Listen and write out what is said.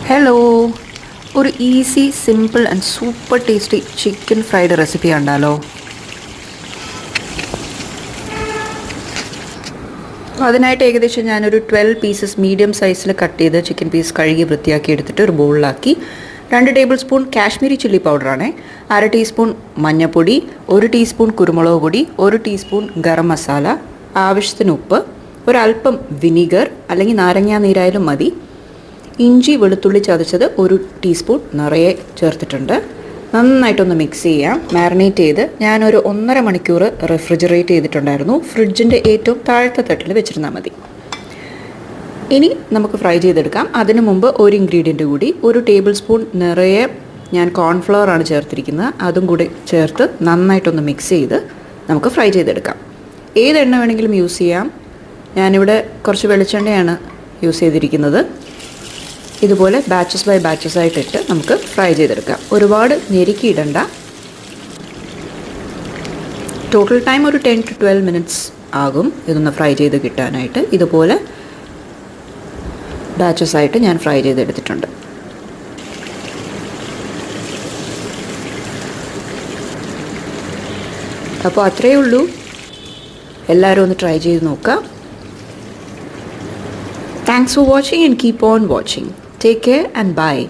Hello, ഒരു easy simple and super tasty chicken fried recipe കണ്ടാലോ? അതിനായിട്ട് ഏകദേശം ഞാനൊരു 12 പീസസ് മീഡിയം സൈസിൽ കട്ട് ചെയ്ത് ചിക്കൻ പീസ് കഴുകി വൃത്തിയാക്കി എടുത്തിട്ട് ഒരു ബൗളിലാക്കി 2 ടേബിൾ സ്പൂൺ കാശ്മീരി ചില്ലി പൗഡറാണ്, 1/2 ടീസ്പൂൺ മഞ്ഞൾപ്പൊടി, 1 ടീസ്പൂൺ കുരുമുളക് പൊടി, 1 ടീസ്പൂൺ ഗരം മസാല, ആവശ്യത്തിന് ഉപ്പ്, ഒരല്പം വിനീഗർ അല്ലെങ്കിൽ നാരങ്ങാ നീരായാലും മതി, ഇഞ്ചി വെളുത്തുള്ളി ചതച്ചത് 1 ടീസ്പൂൺ നിറയെ ചേർത്തിട്ടുണ്ട്. നന്നായിട്ടൊന്ന് മിക്സ് ചെയ്യാം. മാരിനേറ്റ് ചെയ്ത് ഞാനൊരു 1.5 മണിക്കൂർ റെഫ്രിജറേറ്റ് ചെയ്തിട്ടുണ്ടായിരുന്നു. ഫ്രിഡ്ജിൻ്റെ ഏറ്റവും താഴത്തെ തട്ടിൽ വെച്ചിരുന്നാൽ മതി. ഇനി നമുക്ക് ഫ്രൈ ചെയ്തെടുക്കാം. അതിനു മുമ്പ് ഒരു ഇൻഗ്രീഡിയൻറ്റ് കൂടി, 1 ടേബിൾ സ്പൂൺ നിറയെ ഞാൻ കോൺഫ്ലവർ ആണ് ചേർത്തിരിക്കുന്നത്. അതും കൂടി ചേർത്ത് നന്നായിട്ടൊന്ന് മിക്സ് ചെയ്ത് നമുക്ക് ഫ്രൈ ചെയ്തെടുക്കാം. ഏത് എണ്ണ വേണമെങ്കിലും യൂസ് ചെയ്യാം. ഞാനിവിടെ കുറച്ച് വെളിച്ചെണ്ണയാണ് യൂസ് ചെയ്തിരിക്കുന്നത്. ഇതുപോലെ ബാച്ചസ് ബൈ ബാച്ചസ് ആയിട്ടിട്ട് നമുക്ക് ഫ്രൈ ചെയ്തെടുക്കാം. ഒരുപാട് ഞെരുക്കിയിടണ്ട. ടോട്ടൽ ടൈം ഒരു 10 to 12 മിനിറ്റ്സ് ആകും ഇതൊന്ന് ഫ്രൈ ചെയ്ത് കിട്ടാനായിട്ട്. ഇതുപോലെ ബാച്ചസ് ആയിട്ട് ഞാൻ ഫ്രൈ ചെയ്തെടുത്തിട്ടുണ്ട്. അപ്പോൾ അത്രയേ ഉള്ളൂ. എല്ലാവരും ഒന്ന് ട്രൈ ചെയ്ത് നോക്കാം. Thanks for watching and keep on watching. Take care and bye.